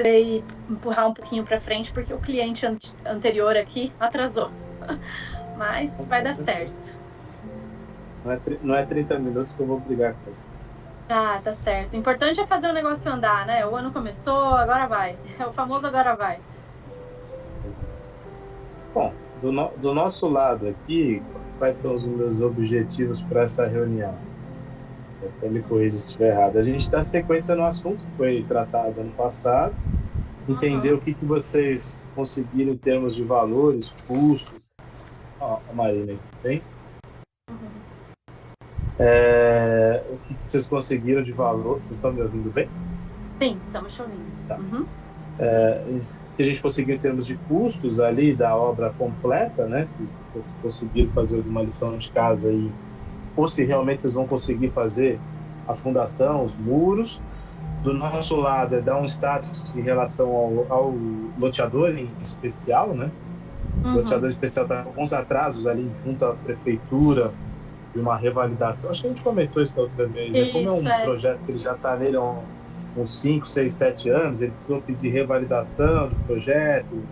precisei empurrar um pouquinho para frente porque o cliente anterior aqui atrasou. Mas vai dar certo. Não é 30 minutos que eu vou brigar com você. Ah, tá certo. O importante é fazer o negócio andar, né? O ano começou, agora vai. É o famoso agora vai. Bom, do nosso lado aqui, quais são os meus objetivos para essa reunião? Até me corrija se estiver errado. A gente dá sequência no assunto que foi tratado ano passado, entender o que vocês conseguiram em termos de valores, custos. Ó, a Marina aqui, bem? O que vocês conseguiram de valor? Vocês estão me ouvindo bem? Sim, estamos chovendo. Tá. O que a gente conseguiu em termos de custos ali da obra completa, né? Se vocês conseguiram fazer alguma lição de casa aí, ou se realmente vocês vão conseguir fazer a fundação, os muros. Do nosso lado é dar um status em relação ao loteador em especial, né? O loteador especial está com alguns atrasos ali junto à prefeitura de uma revalidação. Acho que a gente comentou isso da outra vez, né? Como é um projeto que ele já está nele há uns 5, 6, 7 anos, ele precisou pedir revalidação do projeto,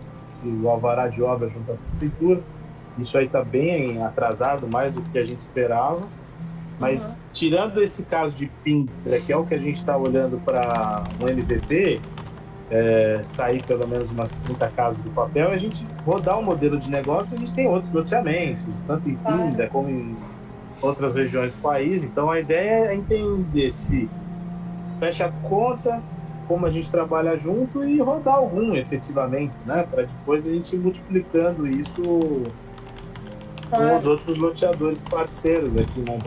do alvará de obra junto à prefeitura. Isso aí está bem atrasado, mais do que a gente esperava. Mas, tirando esse caso de Pimbra, que é o que a gente está olhando para um MVP, sair pelo menos umas 30 casas do papel, a gente rodar um modelo de negócio, a gente tem outros loteamentos, tanto em Pimbra como em outras regiões do país. Então, a ideia é entender se fecha a conta, como a gente trabalha junto e rodar algum efetivamente, né? Para depois a gente ir multiplicando isso com os outros loteadores parceiros aqui, né,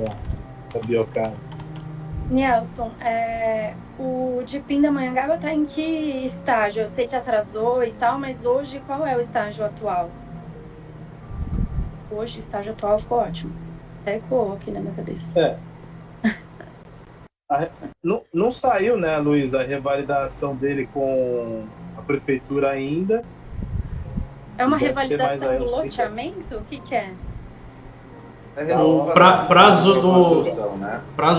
da Biocasa. Nelson, o de Pindamonhangaba está em que estágio? Eu sei que atrasou e tal, mas hoje qual é o estágio atual? Hoje o estágio atual ficou ótimo. Até ecoou aqui na minha cabeça. Não saiu, né, Luiz, a revalidação dele com a prefeitura ainda. É uma revalidação do loteamento? O que é? O prazo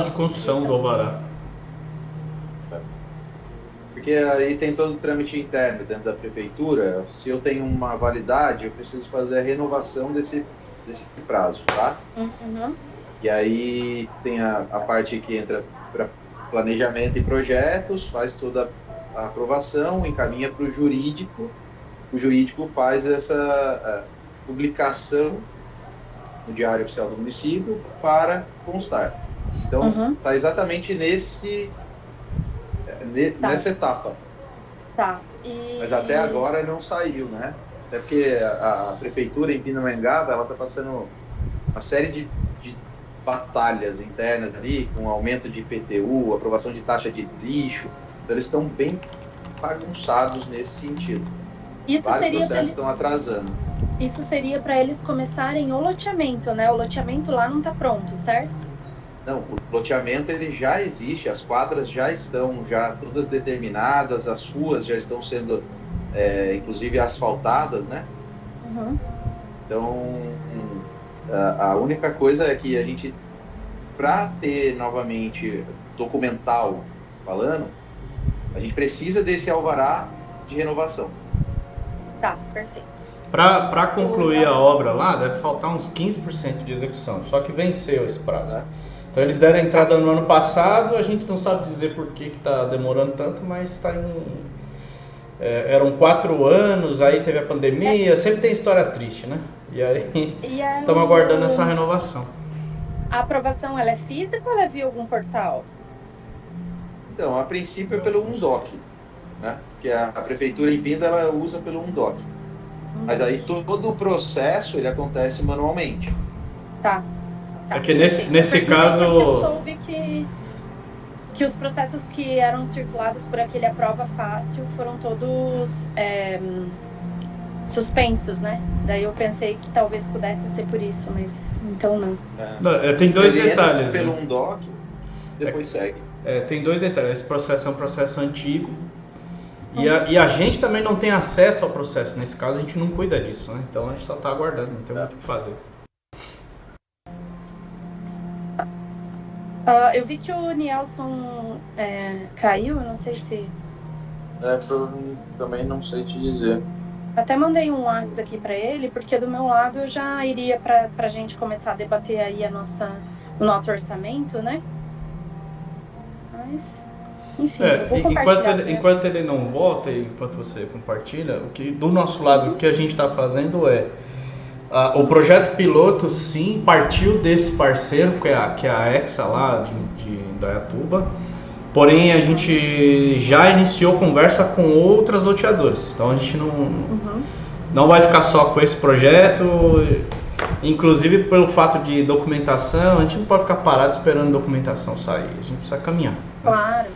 de construção do alvará. Porque aí tem todo o trâmite interno dentro da prefeitura. Se eu tenho uma validade, eu preciso fazer a renovação desse prazo, tá? E aí tem a parte que entra para planejamento e projetos, faz toda a aprovação, encaminha para o jurídico faz essa publicação no Diário Oficial do Município para constar. Então, está exatamente nessa etapa. Tá. Mas até agora não saiu, né? Até porque a prefeitura em Pindamonhangaba, ela está passando uma série de batalhas internas ali, com aumento de IPTU, aprovação de taxa de lixo. Então, eles estão bem bagunçados nesse sentido. Vários processos estão atrasando. Isso seria para eles começarem o loteamento, né? O loteamento lá não está pronto, certo? Não, o loteamento ele já existe, as quadras já estão todas determinadas, as ruas já estão sendo, inclusive, asfaltadas, né? Então, a única coisa é que a gente, para ter novamente documental falando, a gente precisa desse alvará de renovação. Tá, perfeito. Para concluir a obra lá, deve faltar uns 15% de execução, só que venceu esse prazo. Então eles deram a entrada no ano passado, a gente não sabe dizer por que está demorando tanto, mas está em... eram 4 anos, aí teve a pandemia, sempre tem história triste, né? E aí estamos aguardando essa renovação. A aprovação, ela é física ou ela é via algum portal? Então, a princípio é pelo UNDOC, né? Que a prefeitura em Pinda, ela usa pelo UNDOC. Mas aí todo o processo, ele acontece manualmente. Tá. É que nesse caso... Eu soube que os processos que eram circulados por aquele Aprova Fácil foram todos suspensos, né? Daí eu pensei que talvez pudesse ser por isso, mas então não. Tem dois detalhes. Pelo UNDOC, depois segue. Tem 2 detalhes. Esse processo é um processo antigo. E a gente também não tem acesso ao processo. Nesse caso, a gente não cuida disso, né? Então, a gente só está aguardando, não tem muito o que fazer. Eu vi que o Nielson caiu, eu não sei se... Também não sei te dizer. Até mandei um WhatsApp aqui para ele, porque do meu lado eu já iria para a gente começar a debater aí o nosso orçamento, né? Mas, enfim, eu vou compartilhar. Enquanto ele não volta, e enquanto você compartilha, do nosso lado, o que a gente está fazendo é... o projeto piloto, sim, partiu desse parceiro, que é a Exa lá de Indaiatuba. Porém, a gente já iniciou conversa com outras loteadoras. Então, a gente não vai ficar só com esse projeto. Inclusive, pelo fato de documentação, a gente não pode ficar parado esperando a documentação sair. A gente precisa caminhar. Claro.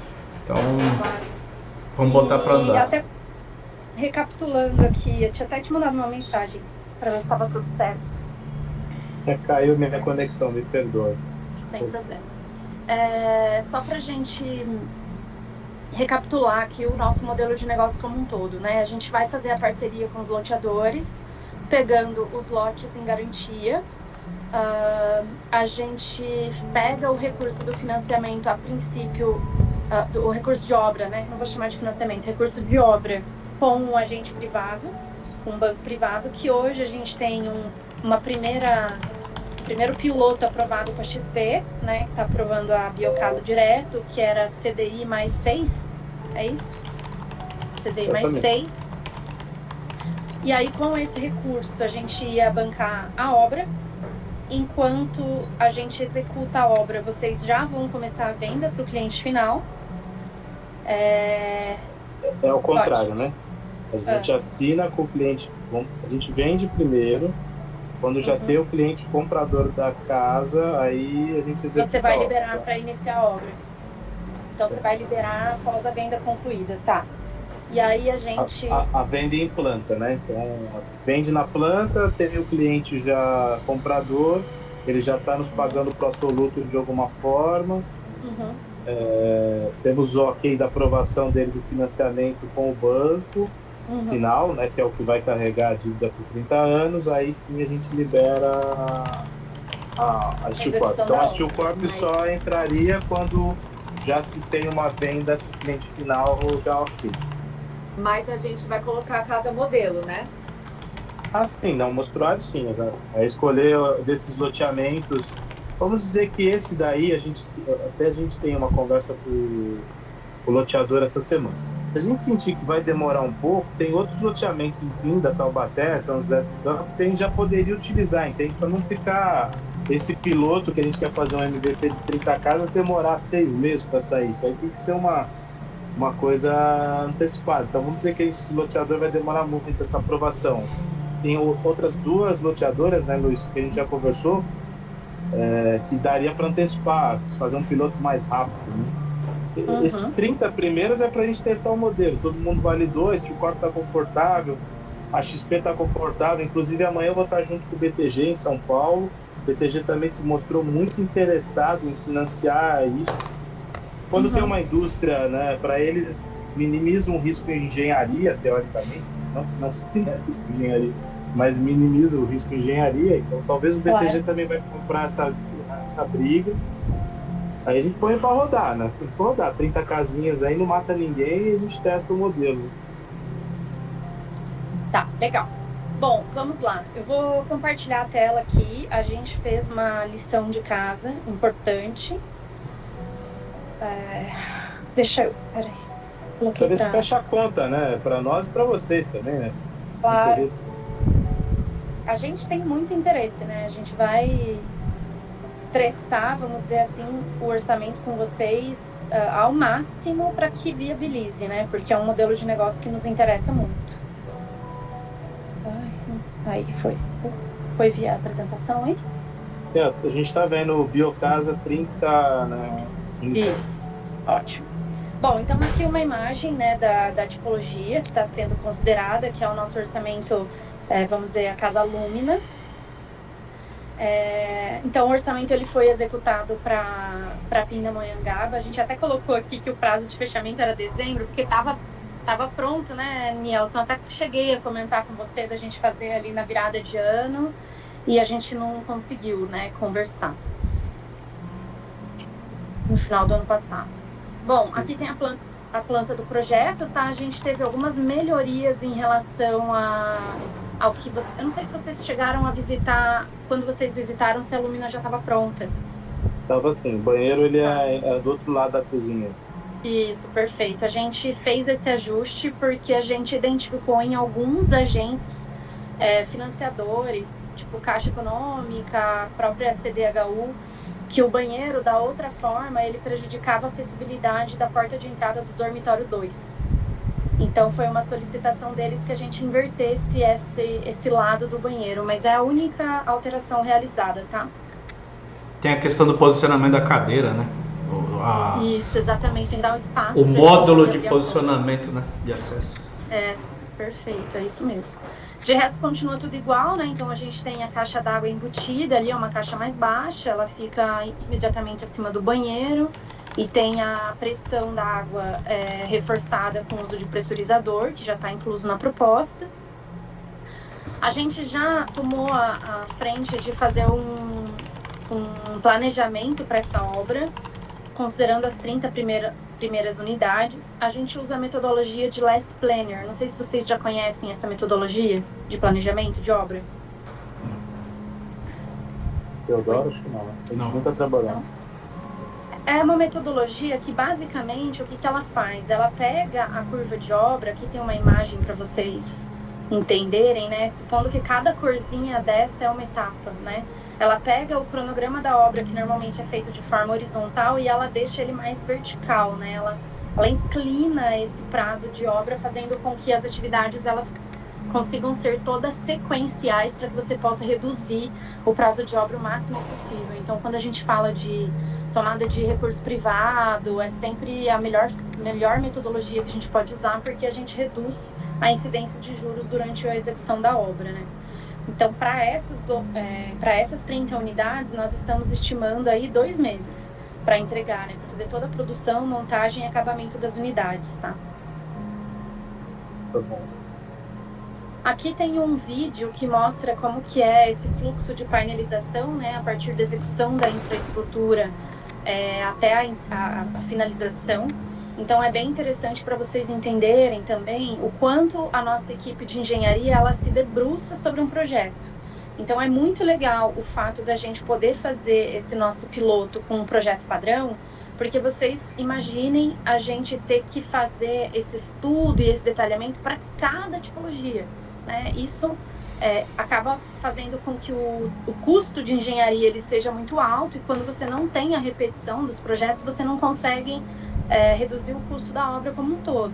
Então, vamos botar para andar. E até recapitulando aqui, eu tinha até te mandado uma mensagem para ver se estava tudo certo. Caiu minha conexão, me perdoa. Sem problema. Só para a gente recapitular aqui o nosso modelo de negócio como um todo, né? A gente vai fazer a parceria com os loteadores, pegando os lotes em garantia. A gente pega o recurso do financiamento, a princípio, o recurso de obra, né? Não vou chamar de financiamento, recurso de obra com um agente privado, um banco privado, que hoje a gente tem primeiro piloto aprovado com a XP, né, que está aprovando a Biocasa direto, que era CDI mais 6, é isso? CDI mais 6. E aí, com esse recurso, a gente ia bancar a obra. Enquanto a gente executa a obra, vocês já vão começar a venda para o cliente final. É o contrário, né? A gente assina com o cliente, a gente vende primeiro. Quando já tem o cliente comprador da casa, aí a gente executa. Você vai liberar para iniciar a obra. Então você vai liberar após a venda concluída, tá? E aí a gente... A venda em planta, né? Então, vende na planta, tem o cliente já comprador, ele já está nos pagando pro absoluto de alguma forma. Temos o ok da aprovação dele do financiamento com o banco. Final, né, que é o que vai carregar a dívida por 30 anos, aí sim a gente libera a Steel Corp. Então a Steel Corp só entraria quando já se tem uma venda com o cliente final já ok. Mas a gente vai colocar a casa modelo, né? Sim, não, mostruário sim, exato. É escolher desses loteamentos. Vamos dizer que esse daí, a gente tem uma conversa com o loteador essa semana. Se a gente sentir que vai demorar um pouco, tem outros loteamentos em Pinda, Taubaté, São José dos Campos, que a gente já poderia utilizar, entende? Para não ficar esse piloto que a gente quer fazer um MVP de 30 casas demorar 6 meses para sair. Isso aí tem que ser uma coisa antecipada. Então vamos dizer que esse loteador vai demorar muito essa aprovação. Tem outras 2 loteadoras, né, Luiz, que a gente já conversou, que daria para antecipar, fazer um piloto mais rápido, né? Esses 30 primeiros é para a gente testar o modelo. Todo mundo validou, a Steel Corp está confortável, a XP está confortável. Inclusive amanhã eu vou estar junto com o BTG em São Paulo. O BTG também se mostrou muito interessado em financiar isso. Quando tem uma indústria, né, para eles minimizam o risco em engenharia, teoricamente, não se tem risco em engenharia, mas minimiza o risco em engenharia. Então talvez o BTG também vai comprar essa briga. Aí a gente põe para rodar, né? Tem que rodar 30 casinhas aí, não mata ninguém e a gente testa o modelo. Tá, legal. Bom, vamos lá. Eu vou compartilhar a tela aqui. A gente fez uma listão de casa importante. Peraí. Pra ver se fecha a conta, né? Para nós e para vocês também, né? Claro. A gente tem muito interesse, né? A gente vai estressar, vamos dizer assim, o orçamento com vocês ao máximo para que viabilize, né? Porque é um modelo de negócio que nos interessa muito. Aí foi via apresentação aí? A gente está vendo o Biocasa 30, né? Isso, ótimo. Bom, então aqui uma imagem, né, da tipologia que está sendo considerada, que é o nosso orçamento, vamos dizer, a Casa Lúmina. Então o orçamento ele foi executado para Pindamonhangaba. A gente até colocou aqui que o prazo de fechamento era dezembro, porque estava pronto, né, Nielson? Até cheguei a comentar com você da gente fazer ali na virada de ano e a gente não conseguiu, né, conversar no final do ano passado. Bom, aqui tem a planta a planta do projeto, tá? A gente teve algumas melhorias em relação ao que você... Eu não sei se vocês chegaram a visitar, quando vocês visitaram, se a Lumina já estava pronta. Tava assim, o banheiro ele é do outro lado da cozinha. Isso, perfeito. A gente fez esse ajuste porque a gente identificou em alguns agentes financiadores, tipo Caixa Econômica, a própria CDHU, que o banheiro, da outra forma, ele prejudicava a acessibilidade da porta de entrada do dormitório 2. Então, foi uma solicitação deles que a gente invertesse esse lado do banheiro, mas é a única alteração realizada, tá? Tem a questão do posicionamento da cadeira, né? Isso, exatamente, tem que dar um espaço. O módulo de posicionamento, né, de acesso. Perfeito, é isso mesmo. De resto, continua tudo igual, né? Então, a gente tem a caixa d'água embutida ali, é uma caixa mais baixa, ela fica imediatamente acima do banheiro. E tem a pressão da água reforçada com o uso de pressurizador, que já está incluso na proposta. A gente já tomou a frente de fazer um planejamento para essa obra, considerando as 30 primeiras unidades. A gente usa a metodologia de Last Planner. Não sei se vocês já conhecem essa metodologia de planejamento de obra. Teodoro, acho que não. A gente nunca trabalhou. É uma metodologia que, basicamente, o que ela faz? Ela pega a curva de obra, aqui tem uma imagem para vocês entenderem, né? Supondo que cada corzinha dessa é uma etapa, né? Ela pega o cronograma da obra, que normalmente é feito de forma horizontal, e ela deixa ele mais vertical, né? Ela inclina esse prazo de obra, fazendo com que as atividades elas consigam ser todas sequenciais para que você possa reduzir o prazo de obra o máximo possível. Então, quando a gente fala de tomada de recurso privado, é sempre a melhor metodologia que a gente pode usar, porque a gente reduz a incidência de juros durante a execução da obra, né? Então, para essas 30 unidades, nós estamos estimando aí 2 meses para entregar, né? Para fazer toda a produção, montagem e acabamento das unidades, tá? Tá bom. Aqui tem um vídeo que mostra como que é esse fluxo de painelização, né? A partir da execução da infraestrutura até a finalização. Então, é bem interessante para vocês entenderem também o quanto a nossa equipe de engenharia ela se debruça sobre um projeto. Então, é muito legal o fato da gente poder fazer esse nosso piloto com um projeto padrão, porque vocês imaginem a gente ter que fazer esse estudo e esse detalhamento para cada tipologia, né? Isso acaba fazendo com que o custo de engenharia ele seja muito alto, e quando você não tem a repetição dos projetos, você não consegue reduzir o custo da obra como um todo.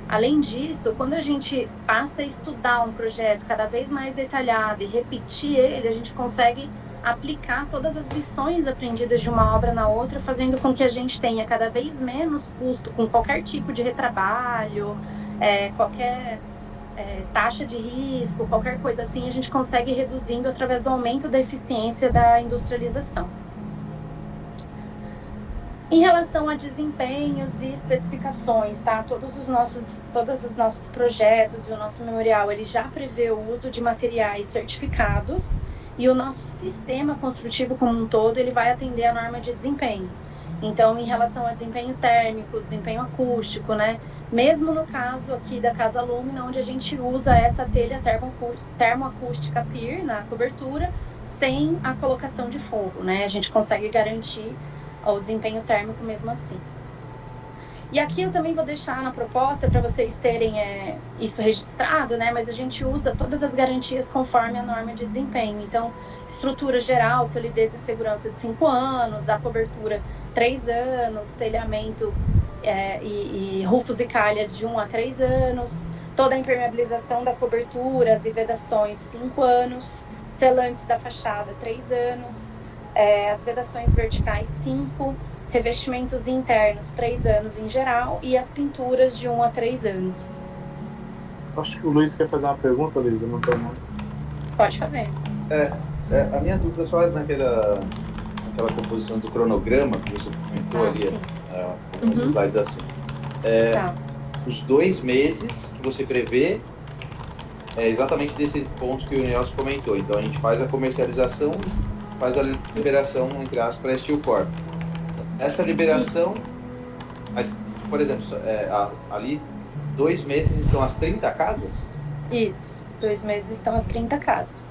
Além disso, quando a gente passa a estudar um projeto cada vez mais detalhado e repetir ele, a gente consegue aplicar todas as lições aprendidas de uma obra na outra, fazendo com que a gente tenha cada vez menos custo com qualquer tipo de retrabalho, qualquer taxa de risco, qualquer coisa assim, a gente consegue ir reduzindo através do aumento da eficiência da industrialização. Em relação a desempenhos e especificações, tá? Todos os nossos projetos e o nosso memorial, ele já prevê o uso de materiais certificados, e o nosso sistema construtivo como um todo, ele vai atender a norma de desempenho. Então, em relação a desempenho térmico, desempenho acústico, né? Mesmo no caso aqui da Casa Lumina, onde a gente usa essa telha termoacústica PIR na cobertura, sem a colocação de forro, né? A gente consegue garantir o desempenho térmico mesmo assim. E aqui eu também vou deixar na proposta para vocês terem isso registrado, né? Mas a gente usa todas as garantias conforme a norma de desempenho. Então, estrutura geral, solidez e segurança de 5 anos, a cobertura 3 anos, telhamento e rufos e calhas de 1 a 3 anos, toda a impermeabilização da cobertura, as vedações 5 anos, selantes da fachada 3 anos, as vedações verticais 5, revestimentos internos 3 anos em geral, e as pinturas de 1 a 3 anos. Acho que o Luiz quer fazer uma pergunta, Luiz, eu não estou mal. Pode fazer. A minha dúvida só é naquela composição do cronograma que você comentou ali, alguns slides assim. Tá. Os 2 meses que você prevê é exatamente desse ponto que o Nelson comentou. Então a gente faz a comercialização, faz a liberação, entre aspas, para Steel Core. Essa liberação, por exemplo, ali 2 meses estão as 30 casas? Isso, 2 meses estão as 30 casas.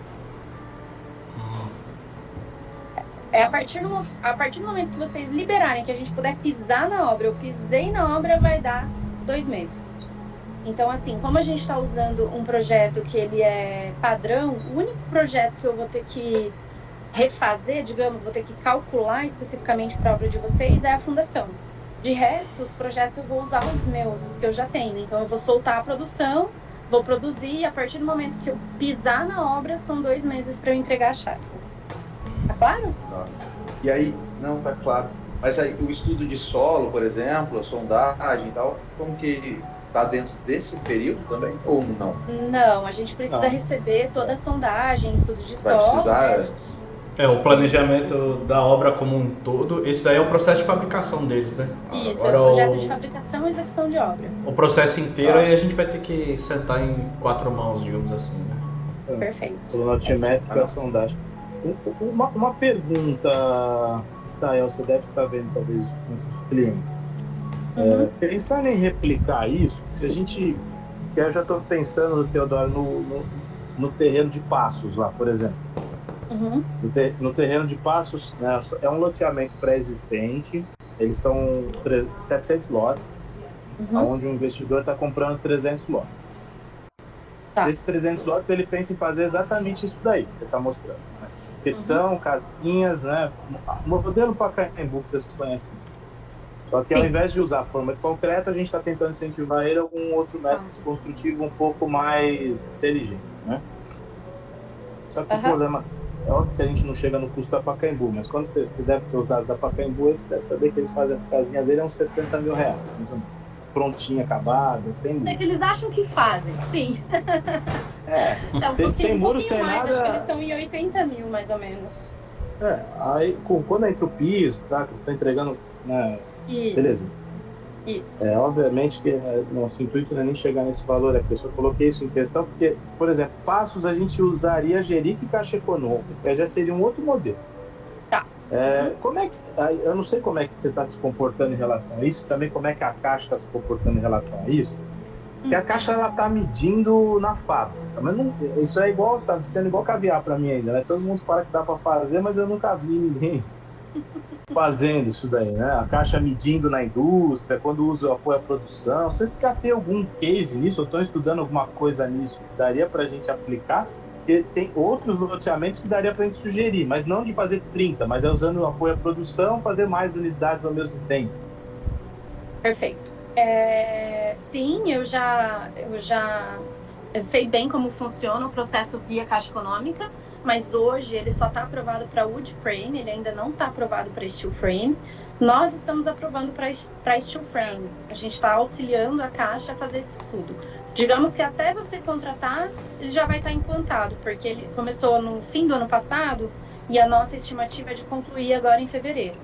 A partir do momento que vocês liberarem, que a gente puder pisar na obra, eu pisei na obra, vai dar 2 meses. Então, assim, como a gente está usando um projeto que ele é padrão, o único projeto que eu vou ter que refazer, digamos, vou ter que calcular especificamente para a obra de vocês é a fundação. De resto, os projetos eu vou usar os meus, os que eu já tenho. Então, eu vou soltar a produção, vou produzir e a partir do momento que eu pisar na obra, são 2 meses para eu entregar a chave. Tá claro? Tá. E aí, não, tá claro. Mas aí, o estudo de solo, por exemplo, a sondagem e tal, como que está dentro desse período também ou não? Não, a gente precisa receber toda a sondagem, estudo de solo. Vai precisar antes. O planejamento da obra como um todo, esse daí é o processo de fabricação deles, né? Isso, agora, é o projeto de fabricação e execução de obra. O processo inteiro aí a gente vai ter que sentar em 4 mãos, digamos assim, né? Perfeito. Planotimétrico e a sondagem. Uma pergunta, Stael, você deve estar vendo talvez com os clientes. Pensando em replicar isso, se a gente... Que eu já estou pensando, Teodoro, no terreno de Passos lá, por exemplo. No terreno de Passos, né, é um loteamento pré-existente, eles são 700 lotes, onde o investidor está comprando 300 lotes. Tá. Desses 300 lotes, ele pensa em fazer exatamente isso daí que você está mostrando. Né? Petição, casinhas, né? Modelo Pacaembu que vocês conhecem. Só que ao invés de usar a forma de concreto, a gente está tentando incentivar ele a algum outro método construtivo um pouco mais inteligente. Né? Só que o problema... É óbvio que a gente não chega no custo da Pacaembu, mas quando você deve ter os dados da Pacaembu, você deve saber que eles fazem essa casinha dele, é uns 70 mil reais. Prontinha, acabada, sem muro. Eles acham que fazem, sim. Sem muro, sem mais, nada. Acho que eles estão em 80 mil, mais ou menos. Aí quando entra o piso, tá? Que você está entregando, né? Isso. Beleza. Isso. Obviamente que nosso intuito não é nem chegar nesse valor aqui. Eu só coloquei isso em questão porque, por exemplo, Passos a gente usaria Jerico e Caixa Econômica, que já seria um outro modelo. Tá. Como é que, eu não sei como é que você está se comportando em relação a isso, também como é que a Caixa está se comportando em relação a isso, porque a Caixa ela está medindo na fábrica, mas não, isso é igual, está sendo igual caviar para mim ainda, né? Todo mundo fala que dá para fazer, mas eu nunca vi ninguém fazendo isso daí, né? A Caixa medindo na indústria, quando usa o apoio à produção. Vocês já tem algum case nisso? Ou estão estudando alguma coisa nisso que daria para a gente aplicar? Porque tem outros loteamentos que daria para a gente sugerir, mas não de fazer 30, mas é usando o apoio à produção, fazer mais unidades ao mesmo tempo. Perfeito. Sim, eu sei bem como funciona o processo via Caixa Econômica, mas hoje ele só está aprovado para wood frame, ele ainda não está aprovado para steel frame. Nós estamos aprovando para steel frame. A gente está auxiliando a Caixa a fazer esse estudo. Digamos que até você contratar, ele já vai estar implantado, porque ele começou no fim do ano passado e a nossa estimativa é de concluir agora em fevereiro.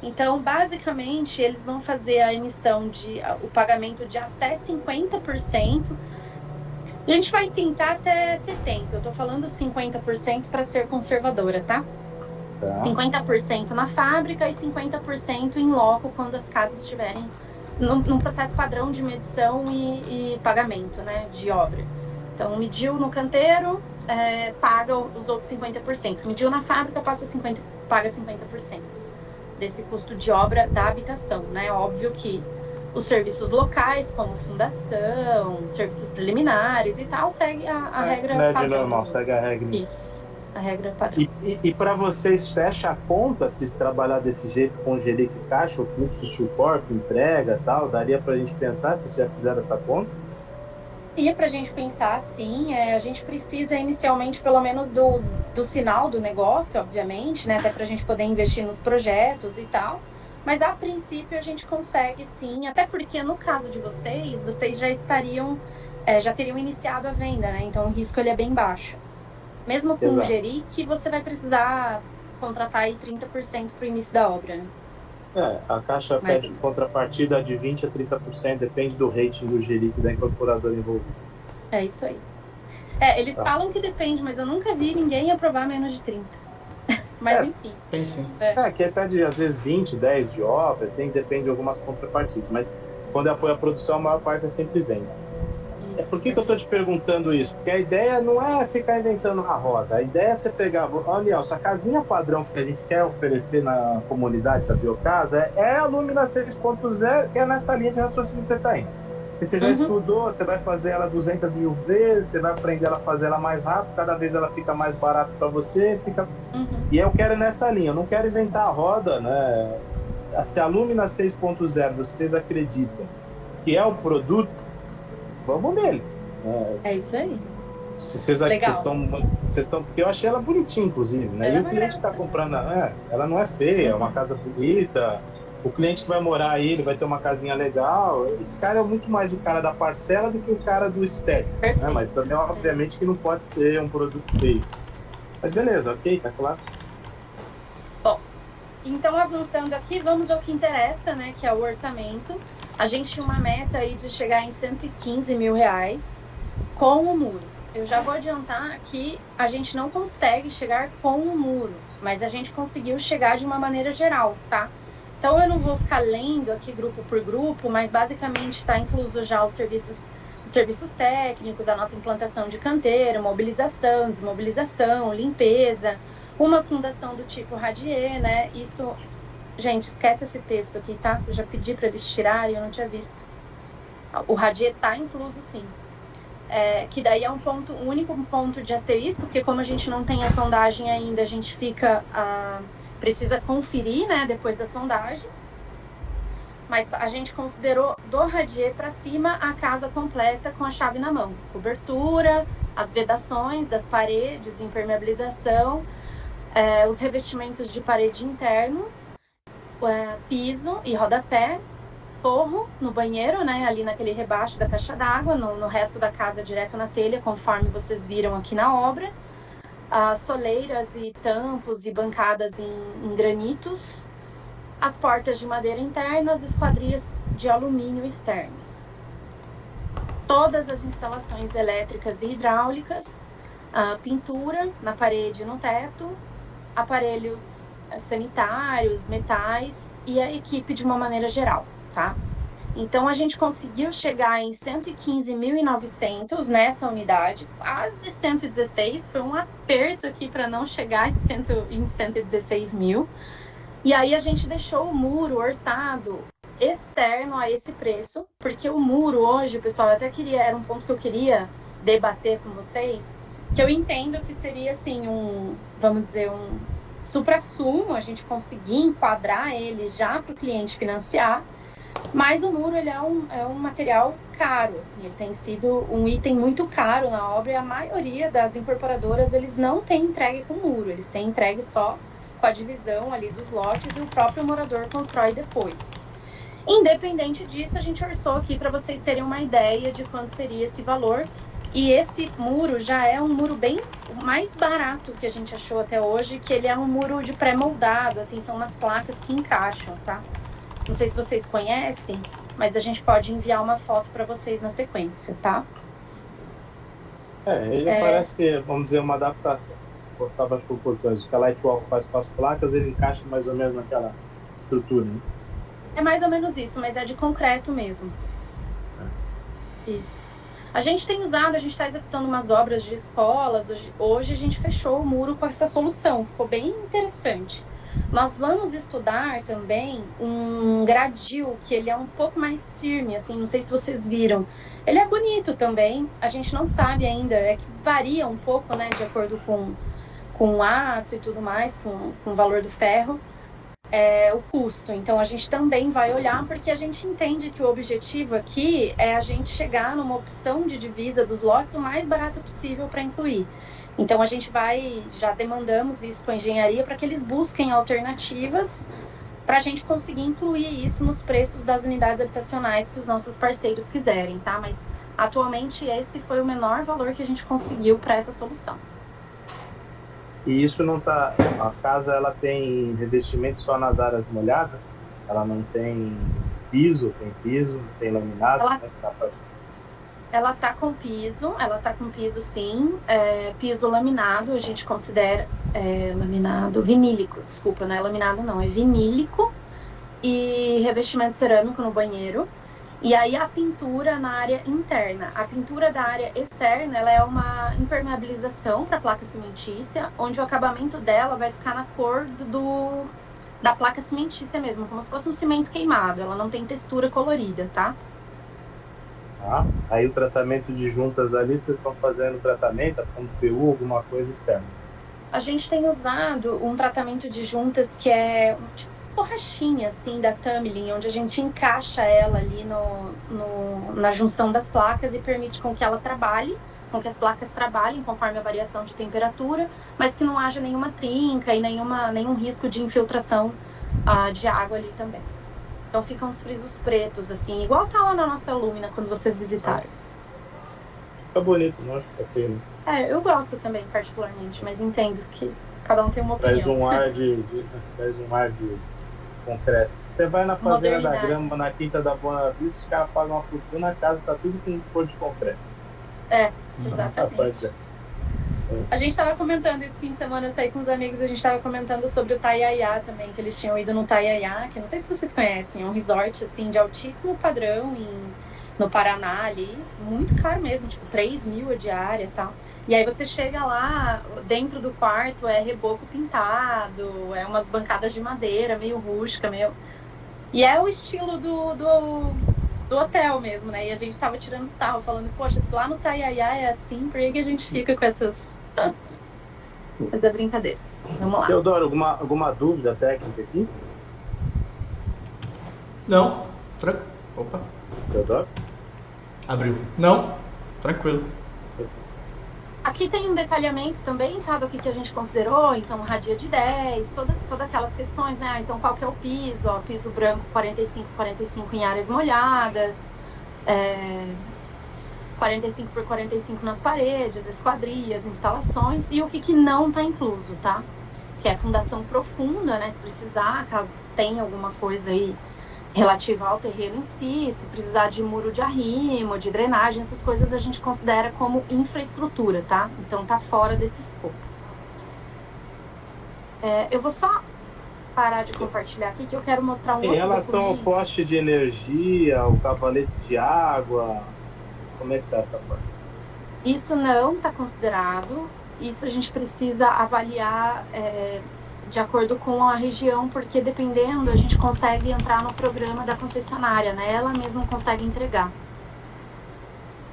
Então, basicamente, eles vão fazer a emissão o pagamento de até 50%. A gente vai tentar até 70%. Eu estou falando 50% para ser conservadora, tá? 50% na fábrica e 50% em loco quando as casas estiverem num processo padrão de medição e pagamento, né, de obra. Então, mediu no canteiro, paga os outros 50%. Mediu na fábrica, paga 50% desse custo de obra da habitação, né? Óbvio que os serviços locais, como fundação, serviços preliminares e tal, segue a regra padrão. Normal, segue a regra. Isso, a regra padrão. E para vocês, fecha a conta se trabalhar desse jeito com Jerico e Caixa, o fluxo Steel Corp, entrega e tal? Daria para a gente pensar se já fizeram essa conta? E para a gente pensar, sim, a gente precisa inicialmente pelo menos do sinal do negócio, obviamente, né? Até para a gente poder investir nos projetos e tal. Mas a princípio a gente consegue sim, até porque no caso de vocês já teriam iniciado a venda, né? Então o risco ele é bem baixo. Mesmo com o Jeric, você vai precisar contratar aí 30% para o início da obra, né? A Caixa pede contrapartida de 20% a 30%, depende do rating do Jeric da incorporadora envolvida. É isso aí. Eles falam que depende, mas eu nunca vi ninguém aprovar menos de 30%. Mas enfim. Tem sim. Que pede às vezes 20, 10 de obra, depende de algumas contrapartidas, mas quando é apoio à produção, a maior parte é sempre venda. Por que eu estou te perguntando isso? Porque a ideia não é ficar inventando a roda. A ideia é você pegar... Olha, essa casinha padrão que a gente quer oferecer na comunidade da Biocasa é a Lumina 6.0, que é nessa linha de raciocínio que você está indo. Você já estudou, você vai fazer ela 200 mil vezes, você vai aprender a fazer ela mais rápido, cada vez ela fica mais barata para você. E eu quero nessa linha, eu não quero inventar a roda, né? Se a Lumina 6.0 vocês acreditam que é o produto, vamos nele. É isso aí. Vocês estão, porque eu achei ela bonitinha, inclusive, né? E o cliente que está comprando, ela não é feia, é uma casa bonita. O cliente que vai morar aí, ele vai ter uma casinha legal. Esse cara é muito mais o cara da parcela do que o cara do estético, né? Mas também, obviamente, que não pode ser um produto feio. Mas beleza, ok, tá claro. Bom, então avançando aqui, vamos ao que interessa, né? Que é o orçamento. A gente tinha uma meta aí de chegar em 115 mil reais com o muro. Eu já vou adiantar que a gente não consegue chegar com o muro, mas a gente conseguiu chegar de uma maneira geral, tá? Então eu não vou ficar lendo aqui grupo por grupo, mas basicamente está incluso já os serviços técnicos, a nossa implantação de canteiro, mobilização, desmobilização, limpeza, uma fundação do tipo radier, né? Isso... Gente, esquece esse texto aqui, tá? Eu já pedi para eles tirarem, eu não tinha visto. O radier tá incluso, sim. Que daí é um único ponto de asterisco, porque como a gente não tem a sondagem ainda, a gente precisa conferir, né, depois da sondagem. Mas a gente considerou do radier para cima a casa completa com a chave na mão. Cobertura, as vedações das paredes, impermeabilização, os revestimentos de parede interno, piso e rodapé, forro no banheiro, né, ali naquele rebaixo da caixa d'água, no resto da casa direto na telha, conforme vocês viram aqui na obra, as soleiras e tampos e bancadas em granitos, as portas de madeira internas, esquadrias de alumínio externas, todas as instalações elétricas e hidráulicas, a pintura na parede e no teto, aparelhos sanitários, metais e a equipe de uma maneira geral, tá? Então a gente conseguiu chegar em 115.900 nessa unidade, quase 116, foi um aperto aqui para não chegar em 116 mil. E aí a gente deixou o muro orçado externo a esse preço, porque o muro hoje, pessoal, era um ponto que eu queria debater com vocês, que eu entendo que seria assim vamos dizer, supra-sumo, a gente conseguir enquadrar ele já para o cliente financiar, mas o muro ele é um material caro, assim, ele tem sido um item muito caro na obra e a maioria das incorporadoras eles não têm entregue com muro, eles têm entregue só com a divisão ali dos lotes e o próprio morador constrói depois. Independente disso, a gente orçou aqui para vocês terem uma ideia de quanto seria esse valor. E esse muro já é um muro bem mais barato que a gente achou até hoje, que ele é um muro de pré-moldado, assim, são umas placas que encaixam, tá? Não sei se vocês conhecem, mas a gente pode enviar uma foto para vocês na sequência, tá? Ele parece, vamos dizer, uma adaptação. Gostava das proporções. O que a Lightwall faz com as placas, ele encaixa mais ou menos naquela estrutura, né? É mais ou menos isso, mas é de concreto mesmo. Isso. A gente tem usado, a gente está executando umas obras de escolas. Hoje a gente fechou o muro com essa solução, ficou bem interessante. Nós vamos estudar também um gradil, que ele é um pouco mais firme, assim, não sei se vocês viram. Ele é bonito também, a gente não sabe ainda, é que varia um pouco, né, de acordo com o aço e tudo mais, com o valor do ferro. O custo. Então a gente também vai olhar porque a gente entende que o objetivo aqui é a gente chegar numa opção de divisa dos lotes o mais barato possível para incluir. Então a gente já demandamos isso com a engenharia para que eles busquem alternativas para a gente conseguir incluir isso nos preços das unidades habitacionais que os nossos parceiros quiserem, tá? Mas atualmente esse foi o menor valor que a gente conseguiu para essa solução. E isso não tá... A casa, ela tem revestimento só nas áreas molhadas? Ela não tem piso? Tem laminado? Ela tá com piso sim. Piso laminado, a gente considera laminado vinílico, desculpa, não é laminado não, é vinílico. E revestimento cerâmico no banheiro. E aí a pintura na área interna. A pintura da área externa, ela é uma impermeabilização para a placa cimentícia, onde o acabamento dela vai ficar na cor da placa cimentícia mesmo, como se fosse um cimento queimado. Ela não tem textura colorida, tá? Aí o tratamento de juntas ali, vocês estão fazendo tratamento, com PU, alguma coisa externa? A gente tem usado um tratamento de juntas que é tipo borrachinha, assim, da Tamilin, onde a gente encaixa ela ali na junção das placas e permite com que ela trabalhe, com que as placas trabalhem conforme a variação de temperatura, mas que não haja nenhuma trinca e nenhum risco de infiltração de água ali também. Então ficam os frisos pretos, assim, igual tá lá na nossa Lumina quando vocês visitaram. Fica bonito, não acho que fica feio, né? Eu gosto também, particularmente, mas entendo que cada um tem uma opinião. Traz um ar de concreto. Você vai na Fazenda da Grama, na Quinta da Boa Vista, os caras pagam uma fortuna, a casa tá tudo com cor de concreto. Exatamente. A gente estava comentando esse fim de semana, eu saí com os amigos, a gente estava comentando sobre o Taiaiá também, que eles tinham ido no Taiaiá, que não sei se vocês conhecem, é um resort assim, de altíssimo padrão no Paraná ali, muito caro mesmo, tipo 3 mil a diária e tal. E aí você chega lá, dentro do quarto é reboco pintado, é umas bancadas de madeira, meio rústica, meio... E é o estilo do hotel mesmo, né? E a gente tava tirando sarro, falando, poxa, se lá no Taiaiá é assim, por que a gente fica com essas... Mas é brincadeira. Vamos lá. Teodoro, alguma dúvida técnica aqui? Não. Opa. Teodoro? Abriu. Não. Tranquilo. Aqui tem um detalhamento também, tá? Do que a gente considerou. Então, radia de 10, todas aquelas questões, né? Então, qual que é o piso? Ó, piso branco 45 em áreas molhadas. 45 por 45 nas paredes, esquadrias, instalações, e o que não está incluso, tá? Que é fundação profunda, né? Se precisar, caso tenha alguma coisa aí relativa ao terreno em si, se precisar de muro de arrimo, de drenagem, essas coisas a gente considera como infraestrutura, tá? Então tá fora desse escopo. Eu vou só parar de compartilhar aqui, que eu quero mostrar um outro documento. Em relação ao poste de energia, o cavalete de água... Como é que tá essa parte? Isso não está considerado. Isso a gente precisa avaliar de acordo com a região, porque dependendo, a gente consegue entrar no programa da concessionária, né? Ela mesma consegue entregar.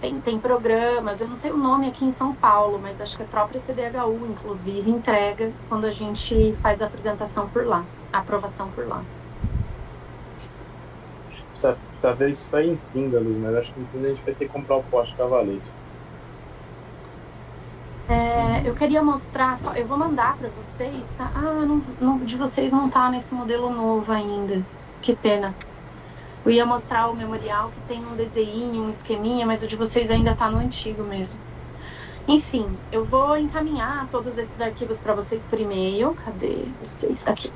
Tem programas, eu não sei o nome aqui em São Paulo, mas acho que a própria CDHU, inclusive, entrega quando a gente faz a apresentação por lá, a aprovação por lá. Precisa ver isso aí em Píndalos, mas acho que em Píndalos a gente vai ter que comprar o poste cavalete. Eu queria mostrar, eu vou mandar para vocês, tá? De vocês não tá nesse modelo novo ainda, que pena. Eu ia mostrar o memorial que tem um desenho, um esqueminha, mas o de vocês ainda tá no antigo mesmo. Enfim, eu vou encaminhar todos esses arquivos para vocês por e-mail. Cadê vocês? Aqui.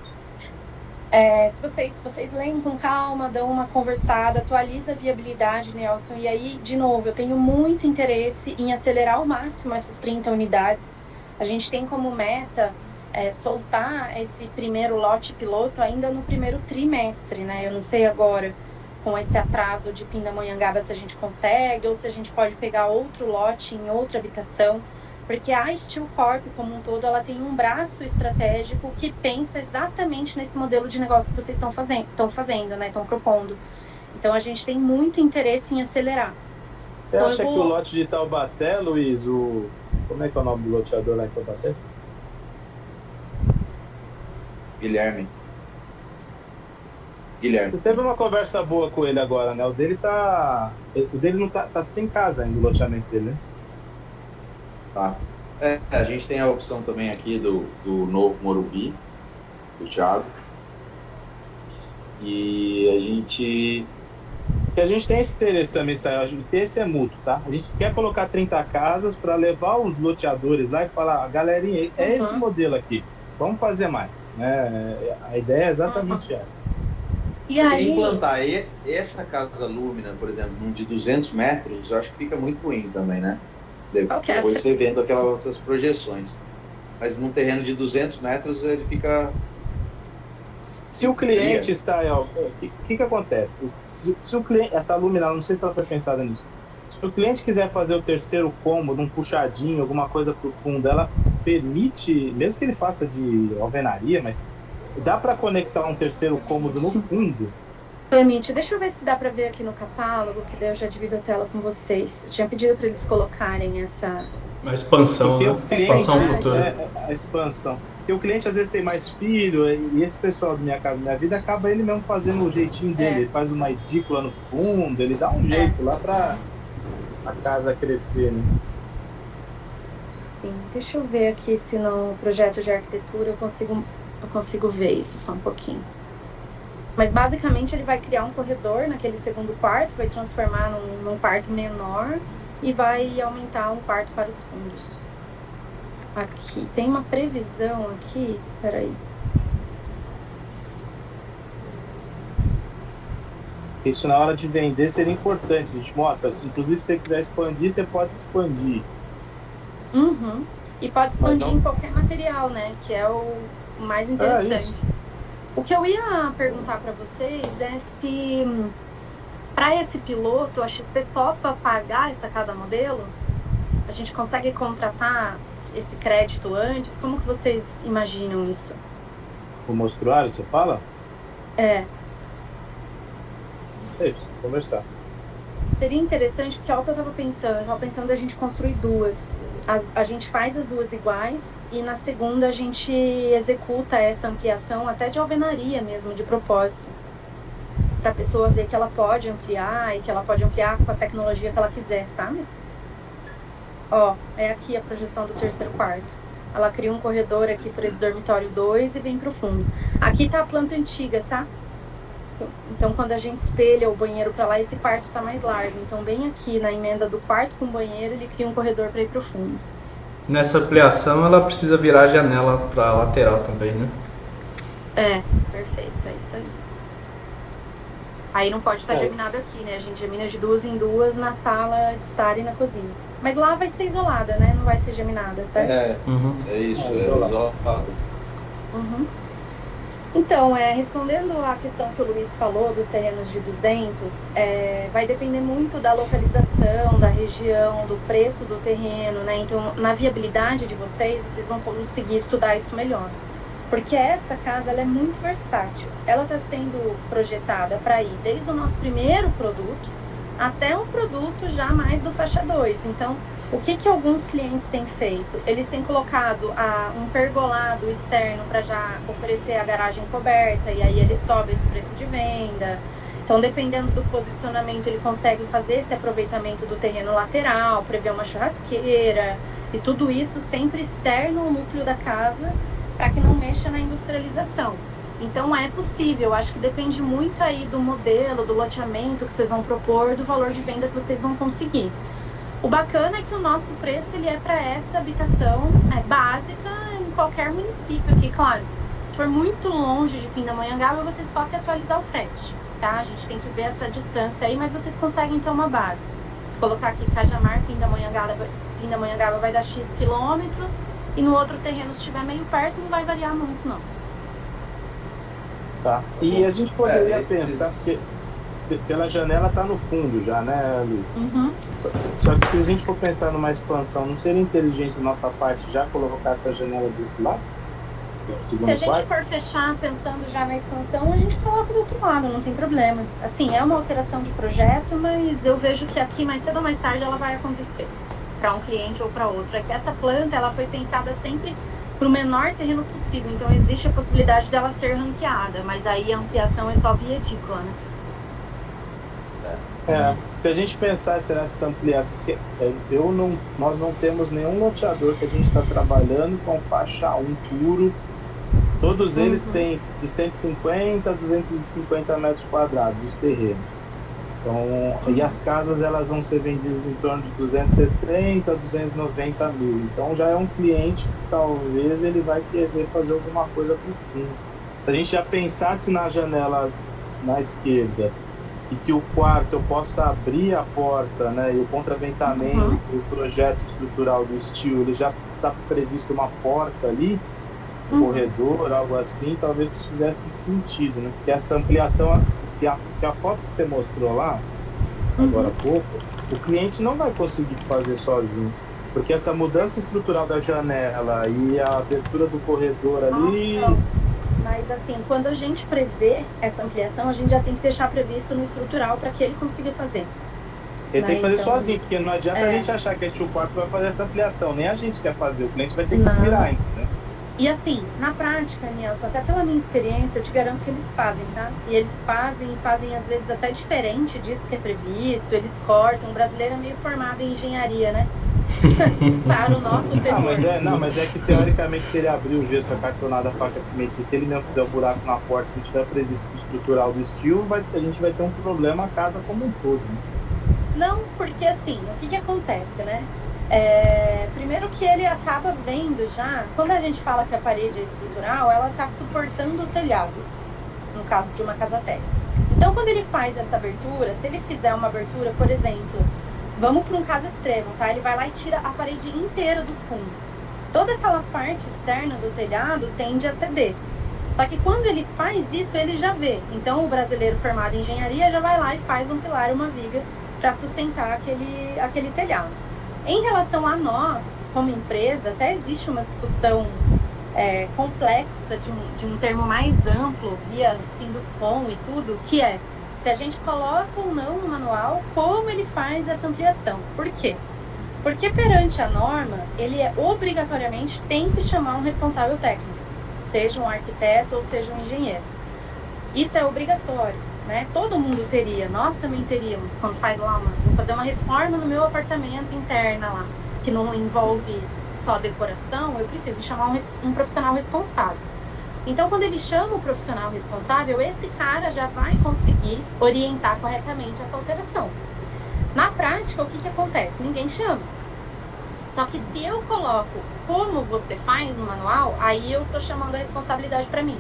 Se vocês leem com calma, dão uma conversada, atualiza a viabilidade, Nelson. E aí, de novo, eu tenho muito interesse em acelerar ao máximo essas 30 unidades. A gente tem como meta soltar esse primeiro lote piloto ainda no primeiro trimestre, né? Eu não sei agora, com esse atraso de Pindamonhangaba, se a gente consegue ou se a gente pode pegar outro lote em outra habitação. Porque a Steel Corp, como um todo, ela tem um braço estratégico que pensa exatamente nesse modelo de negócio que vocês estão fazendo, né? Estão propondo. Então, a gente tem muito interesse em acelerar. Você acha que o lote de Taubaté, Luiz, como é que é o nome do loteador lá em Taubaté? Guilherme. Você teve uma conversa boa com ele agora, né? O dele não tá sem casa ainda, o loteamento dele, né? Tá. A gente tem a opção também aqui do Novo Morumbi, do Thiago. E a gente tem esse interesse também, tá? Esse é mútuo, tá? A gente quer colocar 30 casas para levar os loteadores lá e falar, galerinha, esse modelo aqui, vamos fazer mais, né? A ideia é exatamente essa. E aí... implantar essa casa Lumina, por exemplo, de 200 metros, eu acho que fica muito ruim também, né? Depois você vendo aquelas outras projeções. Mas num terreno de 200 metros ele fica Se o cliente está... O que acontece? Se o cliente, essa luminária, não sei se ela foi pensada nisso. Se o cliente quiser fazer o terceiro cômodo, um puxadinho, alguma coisa para o fundo, ela permite, mesmo que ele faça de alvenaria, mas dá para conectar um terceiro cômodo no fundo? Permite. Deixa eu ver se dá para ver aqui no catálogo, que daí eu já divido a tela com vocês. Eu tinha pedido para eles colocarem essa... A expansão, né? Cliente, Expansão futura. A expansão. Porque o cliente às vezes tem mais filho, e esse pessoal do Minha Casa Minha Vida acaba ele mesmo fazendo o jeitinho dele. Ele faz uma edícula no fundo, ele dá um jeito lá para a casa crescer, né? Sim, deixa eu ver aqui se no projeto de arquitetura eu consigo ver isso só um pouquinho. Mas basicamente ele vai criar um corredor naquele segundo quarto, vai transformar num quarto menor e vai aumentar um quarto para os fundos. Aqui, tem uma previsão aqui, peraí. Isso na hora de vender seria importante, a gente mostra. Inclusive, se você quiser expandir, você pode expandir. Uhum. E pode expandir em qualquer material, né? Que é o mais interessante. O que eu ia perguntar para vocês é se, para esse piloto, a XP topa pagar essa casa modelo? A gente consegue contratar esse crédito antes? Como que vocês imaginam isso? O mostruário, você fala? É. É isso, conversar. Seria interessante, porque é o que eu estava pensando. Eu estava pensando a gente construir duas. A gente faz as duas iguais e na segunda a gente executa essa ampliação até de alvenaria mesmo, de propósito. Para a pessoa ver que ela pode ampliar e que ela pode ampliar com a tecnologia que ela quiser, sabe? Ó, é aqui a projeção do terceiro quarto. Ela cria um corredor aqui para esse dormitório 2 e vem para o fundo. Aqui tá a planta antiga, tá? Então, quando a gente espelha o banheiro para lá, esse quarto está mais largo. Então, bem aqui na emenda do quarto com o banheiro, ele cria um corredor para ir para o fundo. Nessa ampliação, ela precisa virar a janela para a lateral também, né? É, perfeito, é isso aí. Aí não pode estar geminado aqui, né? A gente gemina de duas em duas na sala de estar e na cozinha. Mas lá vai ser isolada, né? Não vai ser geminada, certo? É isso, é isolado. Uhum. Então, respondendo à questão que o Luiz falou dos terrenos de 200, vai depender muito da localização, da região, do preço do terreno, né? Então, na viabilidade de vocês vão conseguir estudar isso melhor. Porque essa casa ela é muito versátil. Ela está sendo projetada para ir desde o nosso primeiro produto até um produto já mais do faixa 2. Então, o que alguns clientes têm feito? Eles têm colocado um pergolado externo para já oferecer a garagem coberta e aí ele sobe esse preço de venda. Então, dependendo do posicionamento, ele consegue fazer esse aproveitamento do terreno lateral, prever uma churrasqueira e tudo isso sempre externo ao núcleo da casa para que não mexa na industrialização. Então é possível, acho que depende muito aí do modelo, do loteamento que vocês vão propor, do valor de venda que vocês vão conseguir. O bacana é que o nosso preço ele é para essa habitação básica em qualquer município aqui, claro. Se for muito longe de Pindamonhangaba, eu vou ter só que atualizar o frete, tá? A gente tem que ver essa distância aí, mas vocês conseguem ter uma base. Se colocar aqui Cajamar, Pindamonhangaba vai dar X quilômetros, e no outro terreno, se estiver meio perto, não vai variar muito, não. Tá. E a gente poderia pensar, porque pela janela está no fundo já, né, Luiz? Uhum. Só que se a gente for pensar numa expansão, não seria inteligente da nossa parte já colocar essa janela do outro lado? Se a gente for fechar pensando já na expansão, a gente coloca do outro lado, não tem problema. Assim, é uma alteração de projeto, mas eu vejo que aqui mais cedo ou mais tarde ela vai acontecer. Para um cliente ou para outro. É que essa planta ela foi pensada sempre para o menor terreno possível, então existe a possibilidade dela ser ranqueada, mas aí a ampliação é só via edícula, né? Se a gente pensasse nessa ampliação, nós não temos nenhum loteador que a gente está trabalhando com faixa 1 puro, todos eles têm de 150 a 250 metros quadrados os terrenos. Então, e as casas elas vão ser vendidas em torno de 260 a 290 mil. Então já é um cliente que talvez ele vai querer fazer alguma coisa por fim. Se a gente já pensasse na janela na esquerda e que o quarto eu possa abrir a porta, né, e o contraventamento, o projeto estrutural do estilo, ele já está previsto uma porta ali, corredor, algo assim, talvez isso fizesse sentido, né? Porque essa ampliação, que a foto que você mostrou lá, agora há pouco, o cliente não vai conseguir fazer sozinho. Porque essa mudança estrutural da janela e a abertura do corredor ali... Mas assim, quando a gente prevê essa ampliação, a gente já tem que deixar previsto no estrutural para que ele consiga fazer. Ele tem que fazer sozinho, porque não adianta a gente achar que a Steel Corp vai fazer essa ampliação. Nem a gente quer fazer, o cliente vai ter que se virar, entendeu? E assim, na prática, Nilson, até pela minha experiência, eu te garanto que eles fazem, tá? E eles fazem às vezes até diferente disso que é previsto, eles cortam. O brasileiro é meio formado em engenharia, né? Para o nosso temor. Mas é que teoricamente se ele abrir o gesso, a cartonada, a faca cimentícia, se ele não fizer o buraco na porta e não tiver previsto o estrutural do steel, a gente vai ter um problema a casa como um todo, né? Não, porque assim, o que acontece, né? Primeiro que ele acaba vendo já, quando a gente fala que a parede é estrutural, ela está suportando o telhado, no caso de uma casa térrea. Então, quando ele faz essa abertura, se ele fizer uma abertura, por exemplo, vamos para um caso extremo, tá? Ele vai lá e tira a parede inteira dos fundos. Toda aquela parte externa do telhado tende a ceder. Só que quando ele faz isso, ele já vê. Então, o brasileiro formado em engenharia já vai lá e faz um pilar, uma viga, para sustentar aquele telhado. Em relação a nós, como empresa, até existe uma discussão complexa de um termo mais amplo, via Sinduscom e tudo, que é se a gente coloca ou não no manual como ele faz essa ampliação. Por quê? Porque perante a norma, ele obrigatoriamente tem que chamar um responsável técnico, seja um arquiteto ou seja um engenheiro. Isso é obrigatório, né? Todo mundo teria, nós também teríamos, quando faz lá vou fazer uma reforma no meu apartamento interna lá, que não envolve só decoração, eu preciso chamar um profissional responsável. Então, quando ele chama o profissional responsável, esse cara já vai conseguir orientar corretamente essa alteração. Na prática, o que acontece? Ninguém chama. Só que se eu coloco como você faz no manual, aí eu estou chamando a responsabilidade para mim.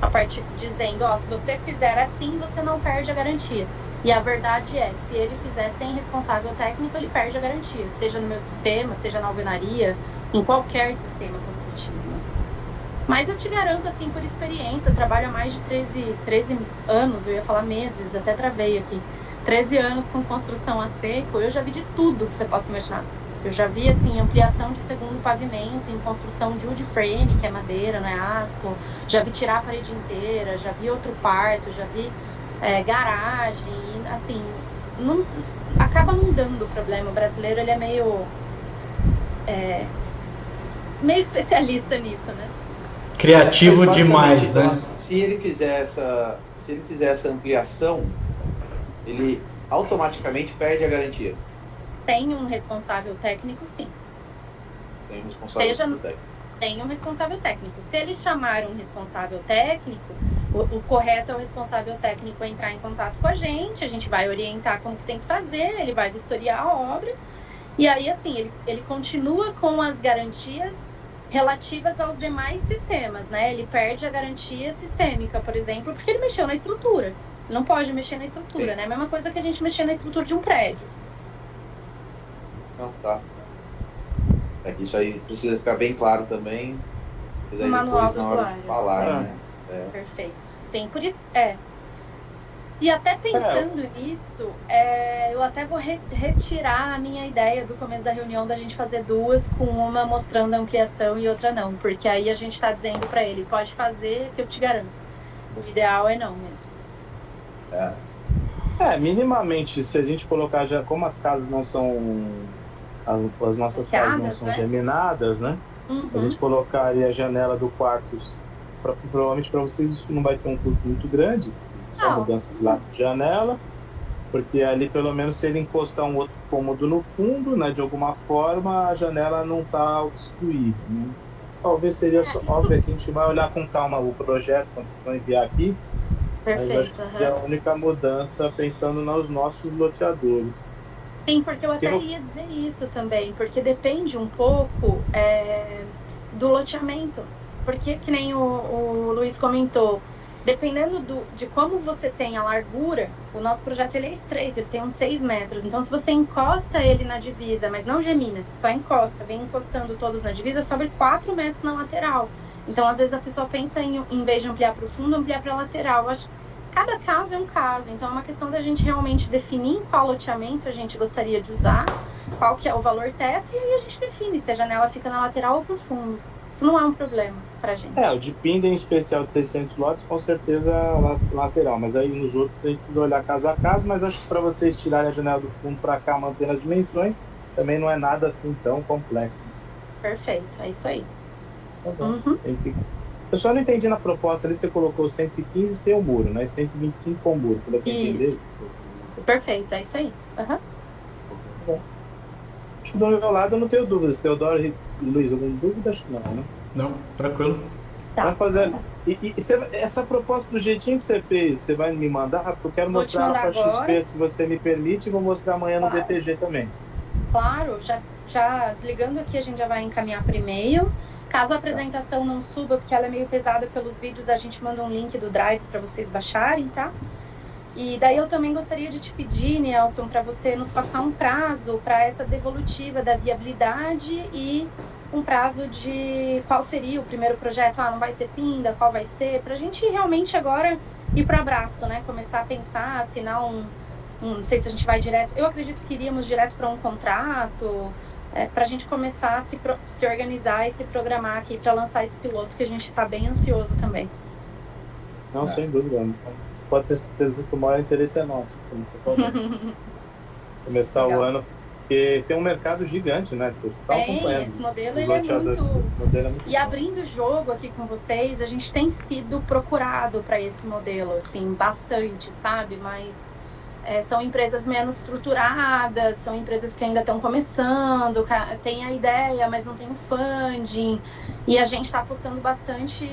A partir dizendo, se você fizer assim, você não perde a garantia. E a verdade é, se ele fizer sem responsável técnico, ele perde a garantia. Seja no meu sistema, seja na alvenaria, em qualquer sistema construtivo. Mas eu te garanto, assim, por experiência, eu trabalho há mais de 13 anos, eu ia falar meses, até travei aqui. 13 anos com construção a seco, eu já vi de tudo que você possa imaginar. Eu já vi, assim, ampliação de segundo pavimento em construção de wood frame, que é madeira, não é aço. Já vi tirar a parede inteira, já vi outro quarto, já vi garagem, assim, acaba não dando problema. O brasileiro, ele é meio especialista nisso, né? Criativo demais, né? Se ele fizer essa ampliação, ele automaticamente perde a garantia. Tem um responsável técnico, sim. Tem um responsável técnico. Tem um responsável técnico. Se eles chamarem um responsável técnico, o correto é o responsável técnico entrar em contato com a gente vai orientar como que tem que fazer, ele vai vistoriar a obra, e aí, assim, ele continua com as garantias relativas aos demais sistemas, né? Ele perde a garantia sistêmica, por exemplo, porque ele mexeu na estrutura. Ele não pode mexer na estrutura, sim, né? A mesma coisa que a gente mexer na estrutura de um prédio. Não, tá. Isso aí precisa ficar bem claro também. O manual do usuário. Falar, né? Perfeito. Sim, por isso E até pensando nisso, eu até vou retirar a minha ideia do começo da reunião da gente fazer duas, com uma mostrando a ampliação e outra não, porque aí a gente está dizendo para ele, pode fazer que eu te garanto. O ideal é não mesmo. Minimamente, se a gente colocar já, como as casas não são, as nossas casas não são geminadas, né? Uhum. A gente colocaria a janela do quarto, provavelmente para vocês isso não vai ter um custo muito grande, só mudança de lado de janela, porque ali pelo menos se ele encostar um outro cômodo no fundo, né, de alguma forma a janela não está obstruída, né? Talvez seria óbvio que a gente vai olhar com calma o projeto quando vocês vão enviar aqui. Perfeito. Mas acho que é a única mudança pensando nos nossos loteadores. Sim, porque eu até ia dizer isso também, porque depende um pouco do loteamento. Porque, que nem o Luiz comentou, dependendo de como você tem a largura, o nosso projeto ele é estreito, ele tem uns 6 metros. Então, se você encosta ele na divisa, mas não gemina, só encosta, vem encostando todos na divisa, sobre 4 metros na lateral. Então, às vezes, a pessoa pensa em vez de ampliar para o fundo, ampliar para a lateral. Eu acho que cada caso é um caso. Então, é uma questão da gente realmente definir em qual loteamento a gente gostaria de usar, qual que é o valor teto, e aí a gente define se a janela fica na lateral ou para o fundo. Isso não é um problema pra gente. O de Pinda, em especial de 600 lotes, com certeza lateral. Mas aí nos outros tem que olhar caso a caso. Mas acho que para vocês tirarem a janela do fundo para cá, mantendo as dimensões, também não é nada assim tão complexo. Perfeito, é isso aí. Tá bom. Eu só não entendi na proposta ali, você colocou 115 sem o muro, né? 125 com o muro, pelo que eu entendi. Perfeito, é isso aí. Tá bom. Acho que do meu lado eu não tenho dúvidas. Teodoro e Luiz, alguma dúvida? Acho que não, né? Não, tranquilo. Tá. Vai fazer. Essa proposta do jeitinho que você fez, você vai me mandar? Porque eu quero mostrar para XP, se você me permite, e vou mostrar amanhã no BTG também. Claro, já desligando aqui, a gente já vai encaminhar por e-mail. Caso a apresentação não suba, porque ela é meio pesada pelos vídeos, a gente manda um link do Drive para vocês baixarem, tá? E daí eu também gostaria de te pedir, Nelson, para você nos passar um prazo para essa devolutiva da viabilidade e um prazo de qual seria o primeiro projeto. Não vai ser Pinda, qual vai ser? Para a gente realmente agora ir para o abraço, né? Começar a pensar, assinar não sei se a gente vai direto. Eu acredito que iríamos direto para um contrato, para a gente começar a se organizar e se programar aqui para lançar esse piloto, que a gente está bem ansioso também. Não, sem dúvida. Você pode ter certeza que o maior interesse é nosso. Começar o ano, porque tem um mercado gigante, né? Você está acompanhando. Esse modelo ele é muito... E abrindo o jogo aqui com vocês, a gente tem sido procurado para esse modelo, assim, bastante, sabe? Mas são empresas menos estruturadas, são empresas que ainda estão começando, tem a ideia, mas não tem o funding. E a gente está apostando bastante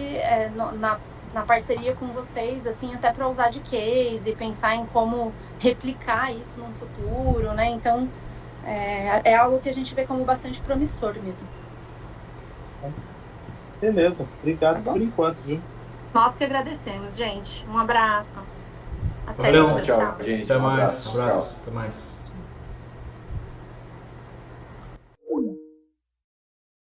na parceria com vocês, assim, até para usar de case e pensar em como replicar isso no futuro, né? Então, é algo que a gente vê como bastante promissor mesmo. Beleza, obrigado por enquanto, viu? Nós que agradecemos, gente. Um abraço. Até Valeu, tchau, gente. Até mais, abraço, até mais.